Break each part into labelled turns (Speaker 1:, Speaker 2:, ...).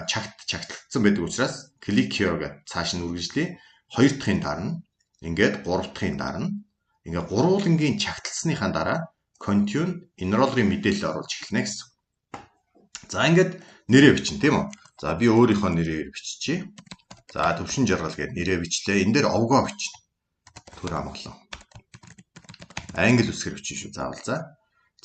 Speaker 1: чагтлагдсан байдаг учраас click here гэж цааш нь үргэлжлэе. 2 дахьын дараа нь ингээд 3 дахьын дараа нь ингээд гурвуулангийн чагтлсныхаа дараа continue enroller-ийн мэдээлэл оруулж эхэлнэ гэсэн. За ингээд нэрээ бичнэ тийм үү? За би өөрийнхөө нэрээр биччихье. За төвшин жаргал гэдэг нэрээ бичлээ. Энэ дээр овгоо бичнэ. Төр амглан. Англи үсгээр бичнэ шүү. Заавал за.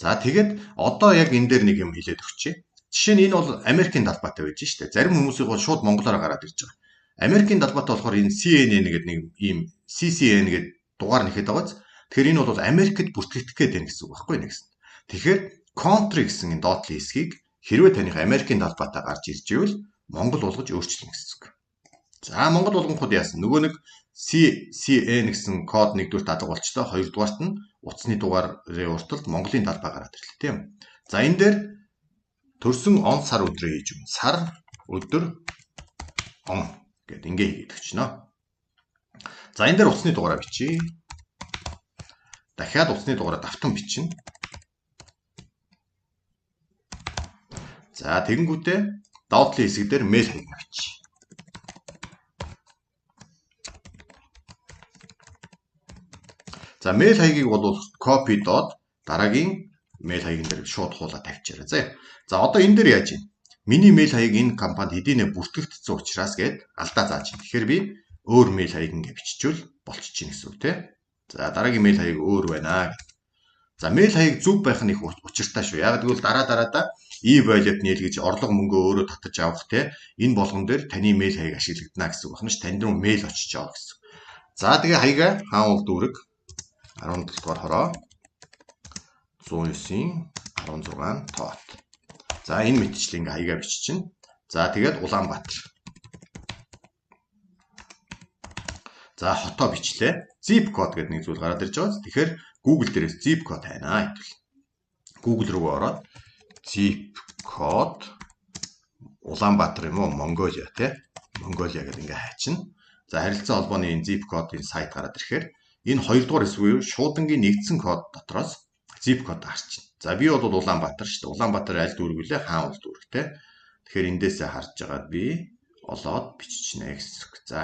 Speaker 1: За тэгээд одоо яг энэ дээр нэг юм хэлээд өгчээ. Жишээ нь энэ бол Америкийн талбайтай байж штэ. Зарим хүмүүсийг бол шууд монголоор гараад ирж байгаа. Америкийн талбайтай болохоор энэ CNN гэдэг нэг ийм CCN гэдэг дугаар нэхэд байгааз. Тэгэхээр энэ бол Америкт бүртгэгдэх гээд байна гэсэн үг байхгүй нэгсэн. Тэгэхээр country гэсэн энэ доотлын хэсгийг хэрвээ таних Америкийн талбайтай гарч ирж ивэл монгол болгож өөрчилнө гэсэн үг. За монгол болгонход яасан? Нөгөө нэг CCN гэсэн код нэгдүгээр дадлаг болчтой, хоёрдугаарт нь утасны дугаарын урталд Монголын талбай гараад ирлээ тийм. За энэ дээр төрсөн он сар өдрөө хийж өгнө. Сар өдөр он гэд ингээ хийгээд өгчнө. За энэ дээр утасны дугаараа бичиж. Дахиад утасны дугаараа давтан бичнэ. За тэгэнгүүтээ доотлын хэсэг дээр мэйл хаяг бичиж. За мэйл хаягийг бол copy доод дараагийн мэйл хаягийн дээр шууд хуулаад тавьчихарай. За одоо энэ дээр яаж юм? Миний мэйл хаяг энэ компанид хэдийнэ бүртгэгдсэн учраас гээд алдаа зааж юм. Тэгэхээр би өөр мэйл хаяг ингэ биччихвэл болчихжин гэсэн үг тийм. За дараагийн мэйл хаяг өөр байна. За мэйл хаяг зөв байх нь их учиртай шүү. Яг гэвэл дараадаа e-wallet нийлгэж орлого мөнгөө өөрөө татаж авах тийм. Энэ болгон дээр таны мэйл хаяг ашиглагдана гэсэн үг байна ш. Танд руу мэйл очиж байгаа гэсэн. За тэгээ хаягаа хаан дүүрэг 17 дугаар хороо 109-ийн 16 тоот. За энэ мэтчлэн ингээ хаягаа биччихнэ. За тэгээд Улаанбаатар. За хотоо бичлээ. Zip code гэдэг нэг зүйл гараад ирж байгаа. Тэгэхээр Google дээрээс zip code хайнаа гэвэл. Google руу ороод zip code Улаанбаатар юм уу Монголиа тий. Монголиа гэдэг ингээ хайчихна. За харилцан холбооны энэ zip code-ийн сайт гараад ирэхээр энэ 2 дугаар эсвэл шуудангийн нэгдсэн код дотроос zip code гарч байна. За би бол Улаанбаатар шүү дээ. Улаанбаатар аль дүүрэг вүлээ? Хаан уул дүүрэг те. Тэгэхээр эндээсээ харж байгаад би олоод биччихнэ гэсэн. За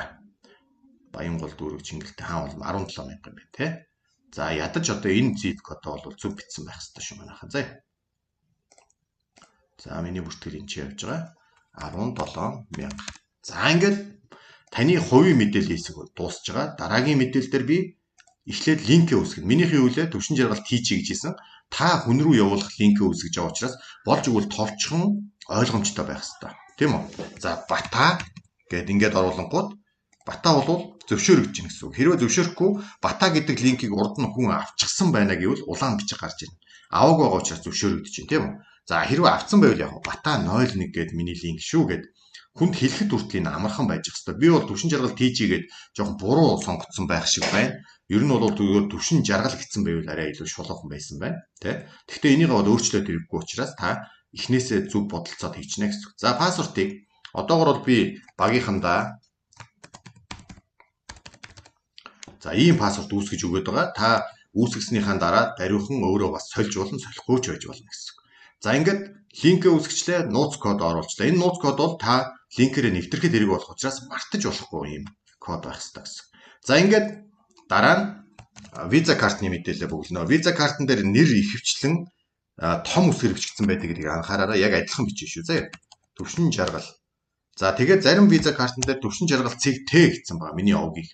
Speaker 1: Баянгол дүүрэг Чингэлтэй хаан уул 17,000 юм байна те. За ядаж одоо энэ zip code бол зөв бичсэн байх хэрэгтэй шүү манайхаа. За миний бүртгэл энэ чи явж байгаа 17,000. За ингээд таны хувийн мэдээллийн хэсэг бол дуусж байгаа. Дараагийн мэдээлэл дээр би эхлээд линкээ үүсгэнэ. Минийхээ үлээ төвшин жаргал TG гэж хэлсэн. Та хүн рүү явуулах линкээ үүсгэж байгаа учраас болж игэл товчхон ойлгомжтой байх хэрэгтэй. Тийм үү? За Бата гэд ингээд оруулангууд Бата бол зөвшөөрөгдөж гин гэсэн үг. Хэрвээ зөвшөөрөхгүй Бата гэдэг линкийг урд нь хүн авчихсан байна гэвэл улаан бичиг гарч ирнэ. Аваагүй байгаа учраас зөвшөөрөгдөж гин тийм үү? За хэрвээ авцсан байвал яг Бата 01 гэд миний линк шүү гэд хүнд хэлэхэд хүртэл энэ амархан байж хэвээр. Би бол төвшин жаргал TG гээд жоохон буруу сонгогдсон байх шиг байна. Ер нь бол төвшин жаргал гэсэн байвал арай илүү шулуухан байсан байна. Тэ. Гэхдээ энийг бол өөрчлөөд хэрэггүй учраас та эхнээсээ зөв бодолцоод хийчихнэ гэсэн. За пассвортыг одоогор бол би багийнхандаа за ийм пассворт үүсгэж өгöd байгаа. Та үүсгэснийхаа дараа даруйхан өөрөө бас сольж болно, солихгүй ч байж болно гэсэн. За ингээд линкээ үүсгэчлээ, нууц код оруулчлаа. Энэ нууц код бол та линкээрээ нэвтрэхэд хэрэг болох учраас мартаж болохгүй юм код байх хэрэгтэй гэсэн. За ингээд дараа нь виза картны мэдээлэл бөглөнө. Виза картн дээр нэр ихэвчлэн том үсгээр бичигдсэн байдаг гэдгийг анхаараарай. Яг адилхан бичиж шүү. За төвшин жаргал. За тэгээд зарим виза картн дээр төвшин жаргал цэг Т гэсэн байгаа. Миний овгийг.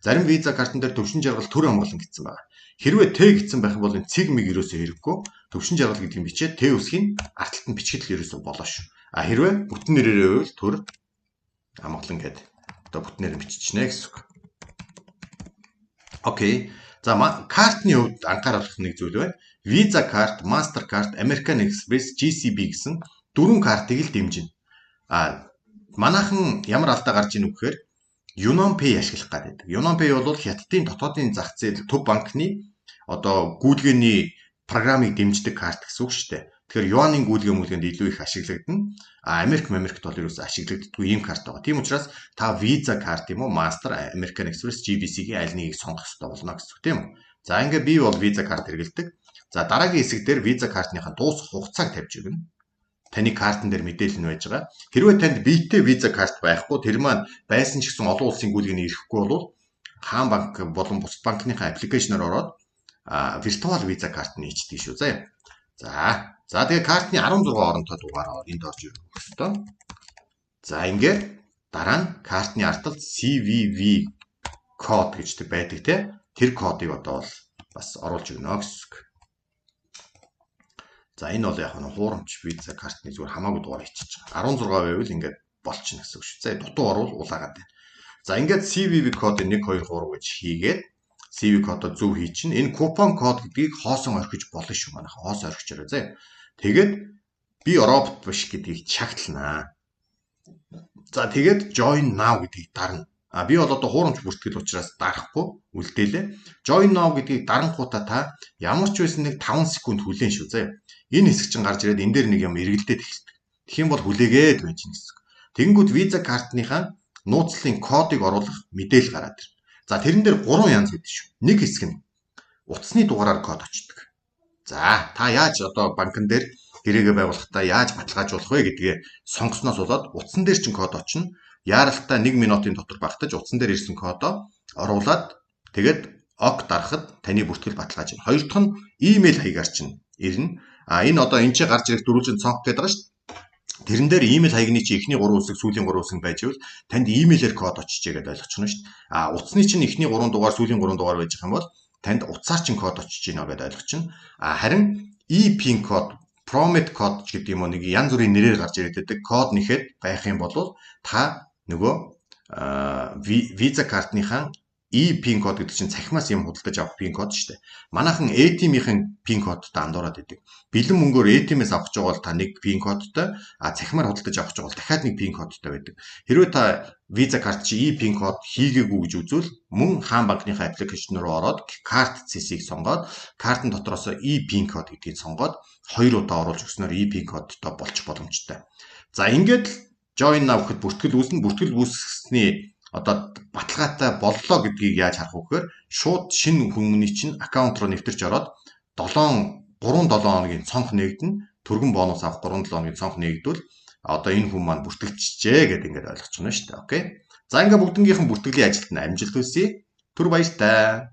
Speaker 1: Зарим виза картн дээр төвшин жаргал төр амгалан гэсэн байгаа. Хэрвээ Т гэсэн байх юм бол энэ цэг мэг ерөөсөө хэрэггүй. Төвшин жаргал гэдгийг бичээд Т үсгийн арталт нь бичгэд л ерөөсөө болоо шүү. А хэрвээ бүтэн нэрээрээ байвал төр амгалан гэдэг. Одоо бүтэн нэр биччихнэ гэсэн үг. Окей. За картны хувьд анхаарах нэг зүйл байна. Visa card, Mastercard, American Express, GCB гэсэн 4 картыг л дэмжинэ. А манайхан ямар алдаа гарч ийн үгээр UnionPay ашиглах гэдэг. UnionPay бол хятадын дотоодын зах зээл төв банкны одоо гүйлгээний програмыг дэмждэг карт гэсэн үг шүү дээ. Тэгэхээр юаның гүйлгээ мүлгэнд илүү их ашиглагдана. А Америкт бол ерөөсөө ашиглагддаггүй ийм карт байгаа. Тийм учраас та Visa карт юм уу, Master, American Express, GBC-ийн аль нэгийг сонгох хэрэгтэй болно гэсэн үг тийм үү. За ингээд би бол Visa карт хэрэглэдэг. За дараагийн хэсэг дээр Visa картныхаа дуусах хугацааг тавьж өгнө. Таны картн дээр мэдээлэл нь байж байгаа. Хэрвээ танд биетэй виза карт байхгүй тэр маань байсан ч гэсэн олон улсын гүйлгэнд ирэхгүй бол хаан банк болон бусад банкныхаа аппликейшнээр ороод виртуал виза карт нээчдэг шүү. За тэгээ картны 16 оронтой дугаараа энд орж ирэх ёстой. За ингээд дараа нь картны арталт CVV код гэжтэй байдаг те. Тэр кодыг одоо бол бас оруулж өгнө гэсэн үг. За энэ бол яг нь хуурамч виза картны зүгээр хамаагүй дугаар хийчих. 16 байвал ингээд болчихно гэсэн үг шүү. За дутуу орвол улаагаад байна. За ингээд CVV код 1 2 3 гэж хийгээд CV кодоо зөв хий чинь энэ купон код гэдгийг хоосон орхиж болно шүү манайха. Хоос орхичороо зэ. Тэгээд би робот биш гэдгийг чагтлнаа. За тэгээд join now гэдгийг дарна. Би бол одоо хуурамч бүртгэл учраас дарахгүй үлдээлээ. Join now гэдгийг дарангуудаа та ямар ч байсан нэг 5 секунд хүлээн шүү зэ. Энэ хэсэг чинь гарч ирээд энэ дээр нэг юм эргэлдээд эхэлдэг. Тэгэх юм бол хүлээгээд байж гэнэ гэсэн. Тэгэнгүүт виза картныхаа нууцлалын кодыг оруулах мэдээлэл гараад ирнэ. За тэрэн дээр 3 янз байдаг шүү. Нэг хэсэг нь утасны дугаараар код очдог. За та яаж одоо банкн дээр гэрээгээ байгуулахдаа яаж баталгаажуулах вэ гэдгээ сонгосноос болоод утсан дээр чинь код очно. Яаралтай 1 минутын дотор багтаж утсан дээр ирсэн кодоо оруулаад тэгээд ок дарахад таны бүртгэл баталгаажна. Хоёр дахь нь имэйл хаягаар чинь ирнэ. Энэ одоо энэ чинь гарч ирэх дөрвөлжин цонх гэдэг байгаа шүү. Тэрэн дээр имэйл хаягны чи эхний 3 үсэг сүүлийн 3 үсэг байж ивэл танд имэйлээр код очижээ гэдээ ойлгочихно шүү дээ. Утасны чинь эхний 3 дугаар сүүлийн 3 дугаар байж байгаа юм бол танд утсаар чинь код очиж гинэ гэдээ ойлгочихно. Харин e-pin код, promet код гэдэг юм уу нэг янз бүрийн нэрээр гарч ирээд байдаг код нэхэд байх юм бол та нөгөө виза картныхаа e-pin код гэдэг чинь цахимаас юм худалдаж авах пин код шүү дээ. Манайхан ATM-ийн пин кодтой андуураад идэг. Бэлэн мөнгөөр ATM-ээс авах гэж бол та нэг пин кодтой, цахимаар худалдаж авах гэж бол дахиад нэг пин кодтой байдаг. Хэрвээ та виза карт чи e-pin код хийгээгүй гэж үзвэл мөн хаан банкныхаа аппликейшн руу ороод карт CC-г сонгоод картын дотроос e-pin код гэдгийг сонгоод 2 удаа оруулж өгснөөр e-pin кодтой болчих боломжтой. За ингээд join now гэхэд бүртгэл үүснэ. Бүртгэл үүсгэсний одоо баталгаатай боллоо гэдгийг яаж харах вэ гэхээр шууд шинэ хүмүүний чинь аккаунт руу нэвтэрч ороод 3-7 хоногийн цонх нээгдэнэ. Түргэн бонус авах 3-7 хоногийн цонх нээгдвэл одоо энэ хүн маань бүртгэгчжээ гэдэг ингээд ойлгочихно шүү дээ. Окей. За ингээд бүгднгийнхэн бүртгэлийн ажилд нь амжилт хүсье. Түр баяртай.